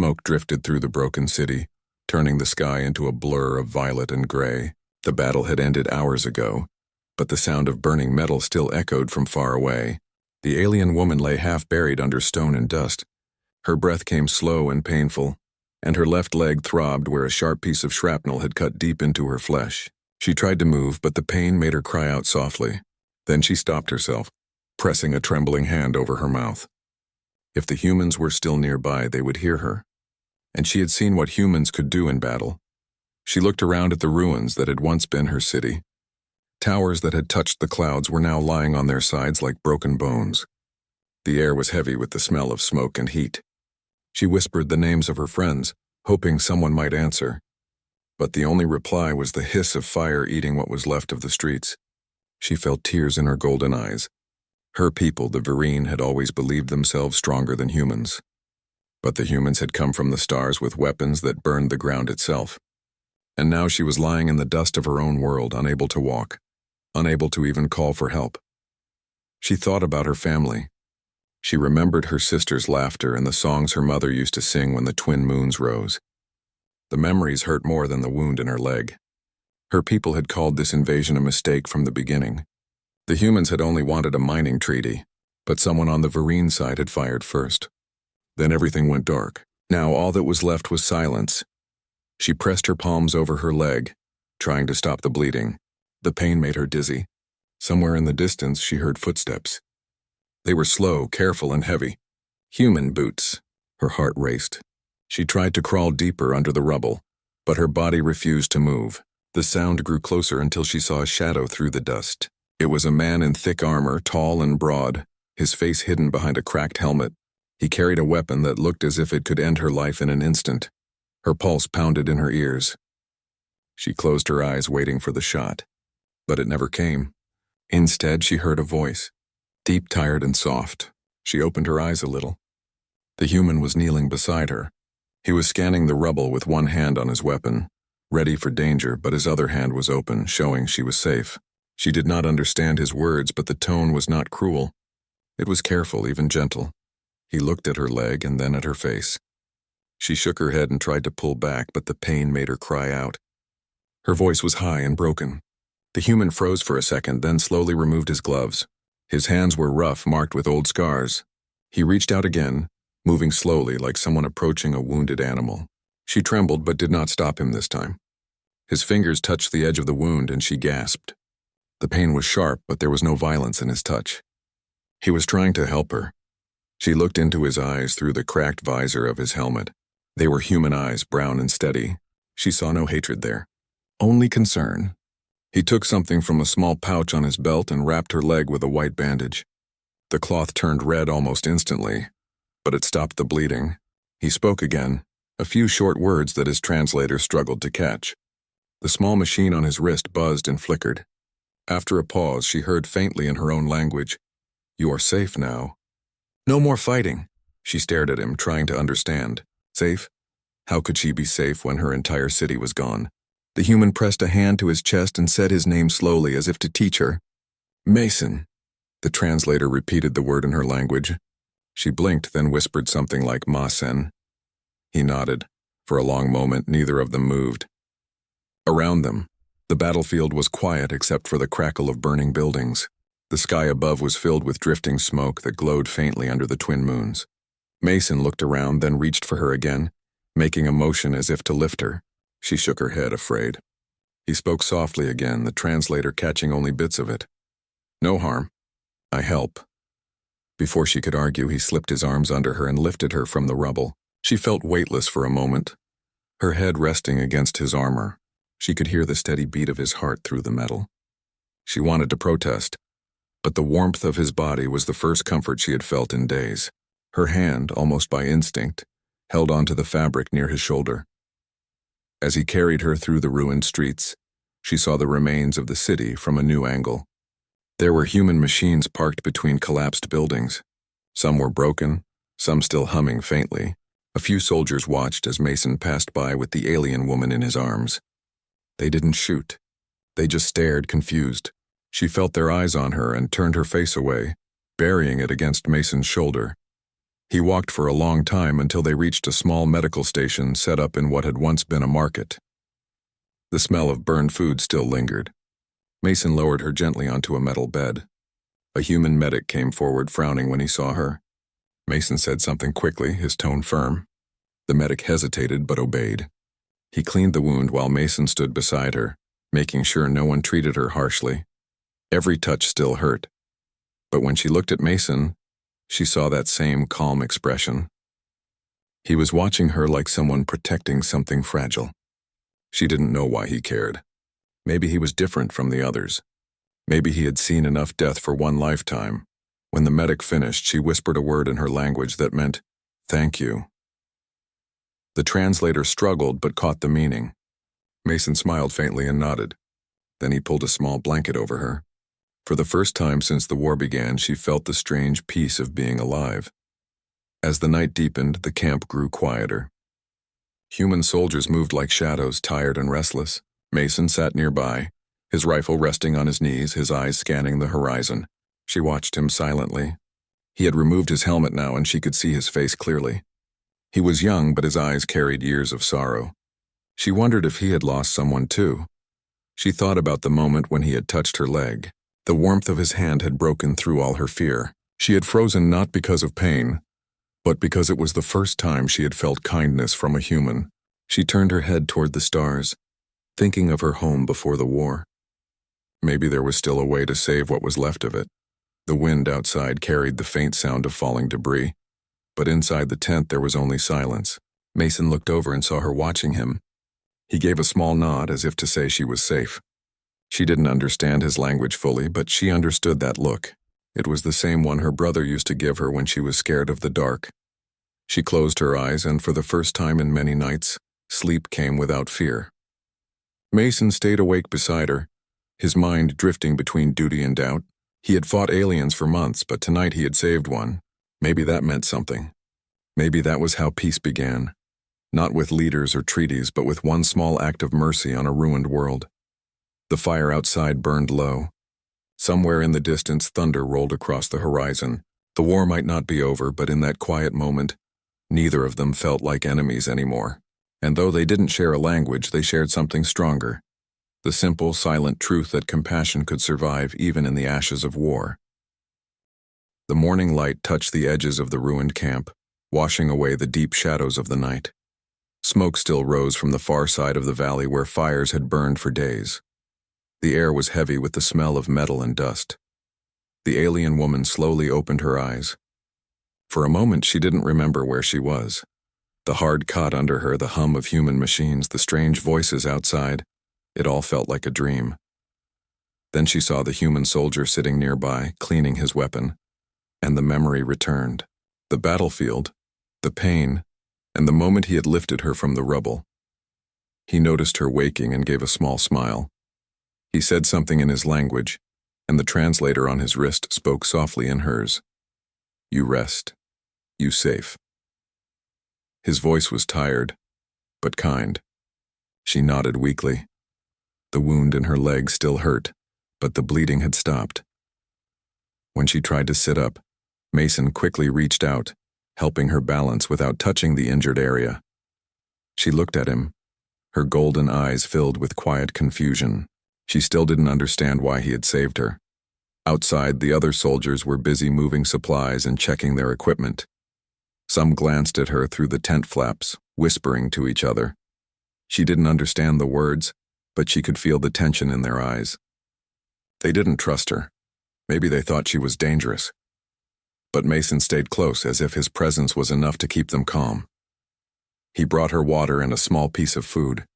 Smoke drifted through the broken city, turning the sky into a blur of violet and gray. The battle had ended hours ago, but the sound of burning metal still echoed from far away. The alien woman lay half buried under stone and dust. Her breath came slow and painful, and her left leg throbbed where a sharp piece of shrapnel had cut deep into her flesh. She tried to move, but the pain made her cry out softly. Then she stopped herself, pressing a trembling hand over her mouth. If the humans were still nearby, they would hear her, and she had seen what humans could do in battle. She looked around at the ruins that had once been her city. Towers that had touched the clouds were now lying on their sides like broken bones. The air was heavy with the smell of smoke and heat. She whispered the names of her friends, hoping someone might answer. But the only reply was the hiss of fire eating what was left of the streets. She felt tears in her golden eyes. Her people, the Vereen, had always believed themselves stronger than humans. But the humans had come from the stars with weapons that burned the ground itself. And now she was lying in the dust of her own world, unable to walk, unable to even call for help. She thought about her family. She remembered her sister's laughter and the songs her mother used to sing when the twin moons rose. The memories hurt more than the wound in her leg. Her people had called this invasion a mistake from the beginning. The humans had only wanted a mining treaty, but someone on the Vereen side had fired first. Then everything went dark. Now all that was left was silence. She pressed her palms over her leg, trying to stop the bleeding. The pain made her dizzy. Somewhere in the distance, she heard footsteps. They were slow, careful, and heavy. Human boots. Her heart raced. She tried to crawl deeper under the rubble, but her body refused to move. The sound grew closer until she saw a shadow through the dust. It was a man in thick armor, tall and broad, his face hidden behind a cracked helmet. He carried a weapon that looked as if it could end her life in an instant. Her pulse pounded in her ears. She closed her eyes, waiting for the shot. But it never came. Instead, she heard a voice, deep, tired, and soft. She opened her eyes a little. The human was kneeling beside her. He was scanning the rubble with one hand on his weapon, ready for danger, but his other hand was open, showing she was safe. She did not understand his words, but the tone was not cruel. It was careful, even gentle. He looked at her leg and then at her face. She shook her head and tried to pull back, but the pain made her cry out. Her voice was high and broken. The human froze for a second, then slowly removed his gloves. His hands were rough, marked with old scars. He reached out again, moving slowly like someone approaching a wounded animal. She trembled but did not stop him this time. His fingers touched the edge of the wound and she gasped. The pain was sharp, but there was no violence in his touch. He was trying to help her. She looked into his eyes through the cracked visor of his helmet. They were human eyes, brown and steady. She saw no hatred there, only concern. He took something from a small pouch on his belt and wrapped her leg with a white bandage. The cloth turned red almost instantly, but it stopped the bleeding. He spoke again, a few short words that his translator struggled to catch. The small machine on his wrist buzzed and flickered. After a pause, she heard faintly in her own language, "You are safe now." "No more fighting." She stared at him, trying to understand. Safe? How could she be safe when her entire city was gone? The human pressed a hand to his chest and said his name slowly as if to teach her. "Mason." The translator repeated the word in her language. She blinked, then whispered something like Masen. He nodded. For a long moment, neither of them moved. Around them, the battlefield was quiet except for the crackle of burning buildings. The sky above was filled with drifting smoke that glowed faintly under the twin moons. Mason looked around, then reached for her again, making a motion as if to lift her. She shook her head, afraid. He spoke softly again, the translator catching only bits of it. "No harm. I help." Before she could argue, he slipped his arms under her and lifted her from the rubble. She felt weightless for a moment, her head resting against his armor. She could hear the steady beat of his heart through the metal. She wanted to protest, but the warmth of his body was the first comfort she had felt in days. Her hand, almost by instinct, held onto the fabric near his shoulder. As he carried her through the ruined streets, she saw the remains of the city from a new angle. There were human machines parked between collapsed buildings. Some were broken, some still humming faintly. A few soldiers watched as Mason passed by with the alien woman in his arms. They didn't shoot. They just stared, confused. She felt their eyes on her and turned her face away, burying it against Mason's shoulder. He walked for a long time until they reached a small medical station set up in what had once been a market. The smell of burned food still lingered. Mason lowered her gently onto a metal bed. A human medic came forward, frowning when he saw her. Mason said something quickly, his tone firm. The medic hesitated but obeyed. He cleaned the wound while Mason stood beside her, making sure no one treated her harshly. Every touch still hurt. But when she looked at Mason, she saw that same calm expression. He was watching her like someone protecting something fragile. She didn't know why he cared. Maybe he was different from the others. Maybe he had seen enough death for one lifetime. When the medic finished, she whispered a word in her language that meant, "Thank you." The translator struggled but caught the meaning. Mason smiled faintly and nodded. Then he pulled a small blanket over her. For the first time since the war began, she felt the strange peace of being alive. As the night deepened, the camp grew quieter. Human soldiers moved like shadows, tired and restless. Mason sat nearby, his rifle resting on his knees, his eyes scanning the horizon. She watched him silently. He had removed his helmet now, and she could see his face clearly. He was young, but his eyes carried years of sorrow. She wondered if he had lost someone too. She thought about the moment when he had touched her leg. The warmth of his hand had broken through all her fear. She had frozen not because of pain, but because it was the first time she had felt kindness from a human. She turned her head toward the stars, thinking of her home before the war. Maybe there was still a way to save what was left of it. The wind outside carried the faint sound of falling debris, but inside the tent there was only silence. Mason looked over and saw her watching him. He gave a small nod as if to say she was safe. She didn't understand his language fully, but she understood that look. It was the same one her brother used to give her when she was scared of the dark. She closed her eyes, and for the first time in many nights, sleep came without fear. Mason stayed awake beside her, his mind drifting between duty and doubt. He had fought aliens for months, but tonight he had saved one. Maybe that meant something. Maybe that was how peace began. Not with leaders or treaties, but with one small act of mercy on a ruined world. The fire outside burned low. Somewhere in the distance, thunder rolled across the horizon. The war might not be over, but in that quiet moment, neither of them felt like enemies anymore. And though they didn't share a language, they shared something stronger. The simple, silent truth that compassion could survive even in the ashes of war. The morning light touched the edges of the ruined camp, washing away the deep shadows of the night. Smoke still rose from the far side of the valley where fires had burned for days. The air was heavy with the smell of metal and dust. The alien woman slowly opened her eyes. For a moment she didn't remember where she was. The hard cot under her, the hum of human machines, the strange voices outside, it all felt like a dream. Then she saw the human soldier sitting nearby, cleaning his weapon, and the memory returned. The battlefield, the pain, and the moment he had lifted her from the rubble. He noticed her waking and gave a small smile. He said something in his language, and the translator on his wrist spoke softly in hers. "You rest. You safe." His voice was tired, but kind. She nodded weakly. The wound in her leg still hurt, but the bleeding had stopped. When she tried to sit up, Mason quickly reached out, helping her balance without touching the injured area. She looked at him, her golden eyes filled with quiet confusion. She still didn't understand why he had saved her. Outside, the other soldiers were busy moving supplies and checking their equipment. Some glanced at her through the tent flaps, whispering to each other. She didn't understand the words, but she could feel the tension in their eyes. They didn't trust her. Maybe they thought she was dangerous. But Mason stayed close, as if his presence was enough to keep them calm. He brought her water and a small piece of food.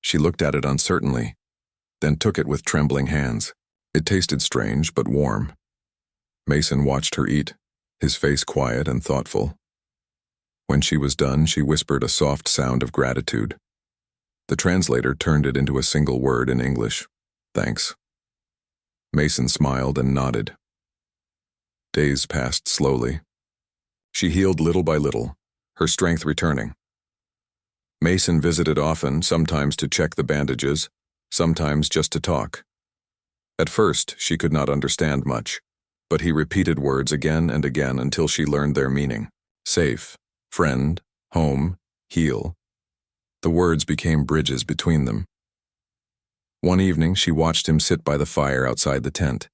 She looked at it uncertainly, then took it with trembling hands. It tasted strange but warm. Mason watched her eat, his face quiet and thoughtful. When she was done, she whispered a soft sound of gratitude. The translator turned it into a single word in English: "Thanks." Mason smiled and nodded. Days passed slowly. She healed little by little, her strength returning. Mason visited often, sometimes to check the bandages, sometimes just to talk. At first, she could not understand much, but he repeated words again and again until she learned their meaning. Safe, friend, home, heal. The words became bridges between them. One evening, she watched him sit by the fire outside the tent.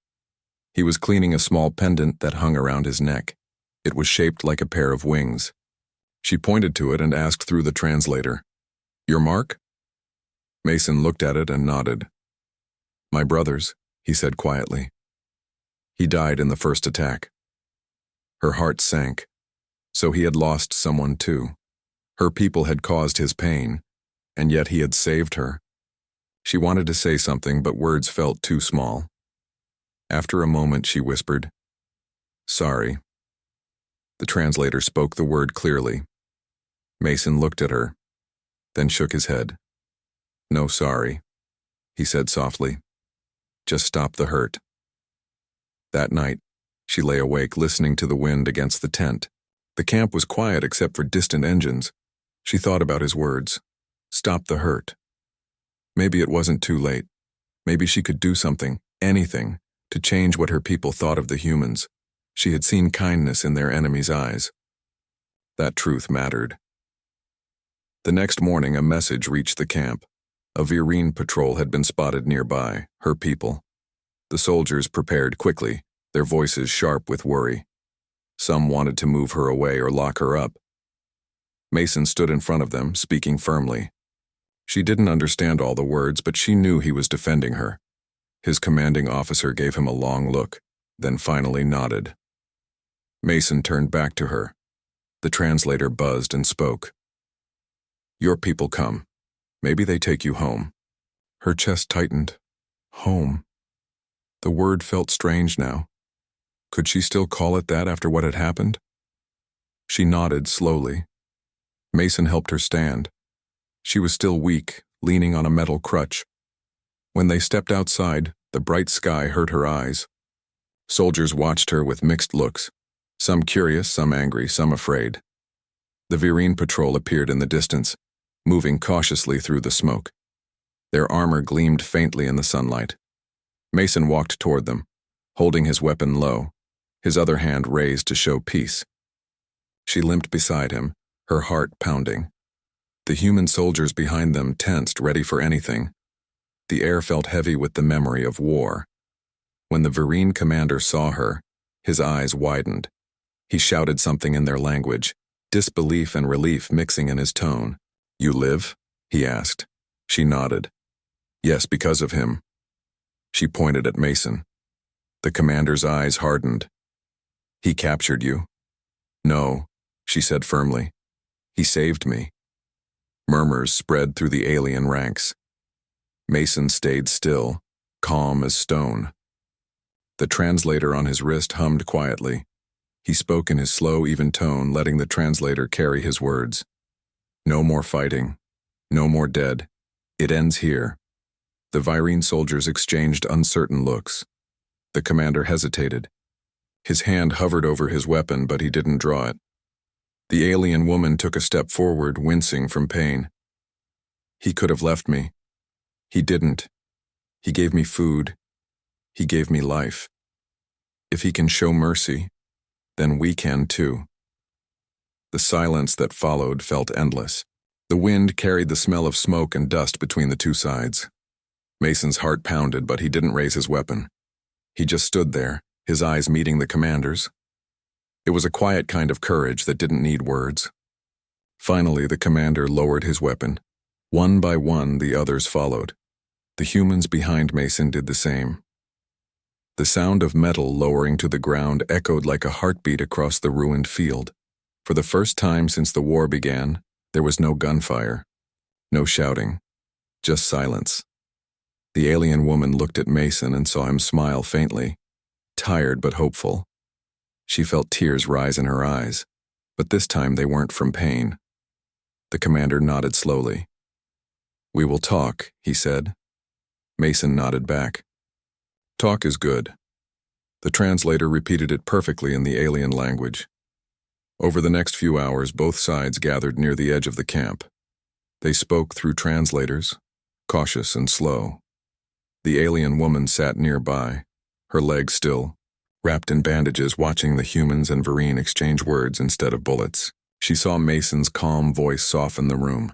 He was cleaning a small pendant that hung around his neck. It was shaped like a pair of wings. She pointed to it and asked through the translator, "Your mark?" Mason looked at it and nodded. "My brother's," he said quietly. "He died in the first attack." Her heart sank. So he had lost someone too. Her people had caused his pain, and yet he had saved her. She wanted to say something, but words felt too small. After a moment, she whispered, "Sorry." The translator spoke the word clearly. Mason looked at her, then shook his head. "No sorry," he said softly. "Just stop the hurt." That night, she lay awake listening to the wind against the tent. The camp was quiet except for distant engines. She thought about his words. Stop the hurt. Maybe it wasn't too late. Maybe she could do something, anything, to change what her people thought of the humans. She had seen kindness in their enemies' eyes. That truth mattered. The next morning, a message reached the camp. A Virine patrol had been spotted nearby, her people. The soldiers prepared quickly, their voices sharp with worry. Some wanted to move her away or lock her up. Mason stood in front of them, speaking firmly. She didn't understand all the words, but she knew he was defending her. His commanding officer gave him a long look, then finally nodded. Mason turned back to her. The translator buzzed and spoke. "Your people come. Maybe they take you home." Her chest tightened. Home. The word felt strange now. Could she still call it that after what had happened? She nodded slowly. Mason helped her stand. She was still weak, leaning on a metal crutch. When they stepped outside, the bright sky hurt her eyes. Soldiers watched her with mixed looks, some curious, some angry, some afraid. The Virine patrol appeared in the distance, moving cautiously through the smoke. Their armor gleamed faintly in the sunlight. Mason walked toward them, holding his weapon low, his other hand raised to show peace. She limped beside him, her heart pounding. The human soldiers behind them tensed, ready for anything. The air felt heavy with the memory of war. When the Virine commander saw her, his eyes widened. He shouted something in their language, disbelief and relief mixing in his tone. "You live?" he asked. She nodded. "Yes, because of him." She pointed at Mason. The commander's eyes hardened. "He captured you?" "No," she said firmly. "He saved me." Murmurs spread through the alien ranks. Mason stayed still, calm as stone. The translator on his wrist hummed quietly. He spoke in his slow, even tone, letting the translator carry his words. "No more fighting. No more dead. It ends here." The Virine soldiers exchanged uncertain looks. The commander hesitated. His hand hovered over his weapon, but he didn't draw it. The alien woman took a step forward, wincing from pain. "He could have left me. He didn't. He gave me food. He gave me life. If he can show mercy, then we can too." The silence that followed felt endless. The wind carried the smell of smoke and dust between the two sides. Mason's heart pounded, but he didn't raise his weapon. He just stood there, his eyes meeting the commander's. It was a quiet kind of courage that didn't need words. Finally, the commander lowered his weapon. One by one, the others followed. The humans behind Mason did the same. The sound of metal lowering to the ground echoed like a heartbeat across the ruined field. For the first time since the war began, there was no gunfire, no shouting, just silence. The alien woman looked at Mason and saw him smile faintly, tired but hopeful. She felt tears rise in her eyes, but this time they weren't from pain. The commander nodded slowly. "We will talk," he said. Mason nodded back. "Talk is good." The translator repeated it perfectly in the alien language. Over the next few hours, both sides gathered near the edge of the camp. They spoke through translators, cautious and slow. The alien woman sat nearby, her legs still, wrapped in bandages, watching the humans and Vereen exchange words instead of bullets. She saw Mason's calm voice soften the room.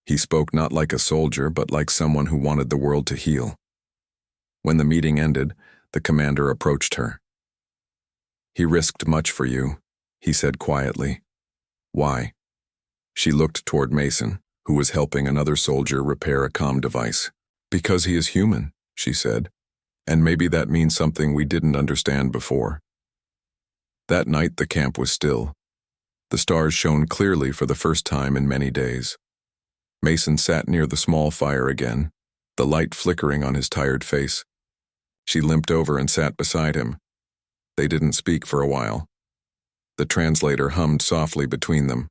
He spoke not like a soldier, but like someone who wanted the world to heal. When the meeting ended, the commander approached her. "He risked much for you," he said quietly. "Why?" She looked toward Mason, who was helping another soldier repair a comm device. "Because he is human," she said, "and maybe that means something we didn't understand before." That night the camp was still. The stars shone clearly for the first time in many days. Mason sat near the small fire again, the light flickering on his tired face. She limped over and sat beside him. They didn't speak for a while. The translator hummed softly between them.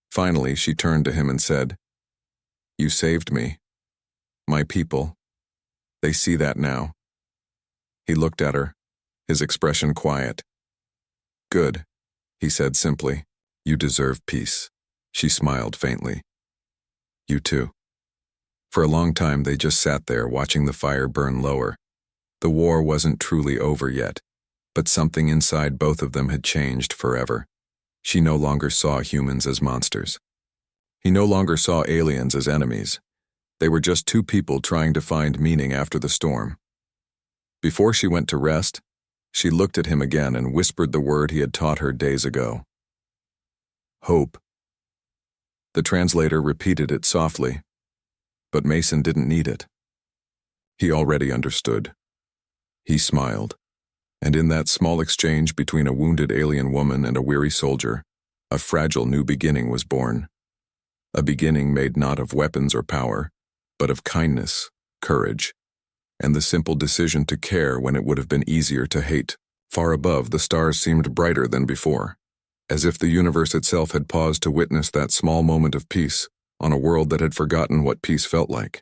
Finally, she turned to him and said, "You saved me. My people. They see that now." He looked at her, his expression quiet. "Good," he said simply. "You deserve peace." She smiled faintly. "You too." For a long time they just sat there watching the fire burn lower. The war wasn't truly over yet, but something inside both of them had changed forever. She no longer saw humans as monsters. He no longer saw aliens as enemies. They were just two people trying to find meaning after the storm. Before she went to rest, she looked at him again and whispered the word he had taught her days ago. "Hope." The translator repeated it softly, but Mason didn't need it. He already understood. He smiled, and in that small exchange between a wounded alien woman and a weary soldier, a fragile new beginning was born. A beginning made not of weapons or power, but of kindness, courage, and the simple decision to care when it would have been easier to hate. Far above, the stars seemed brighter than before, as if the universe itself had paused to witness that small moment of peace on a world that had forgotten what peace felt like.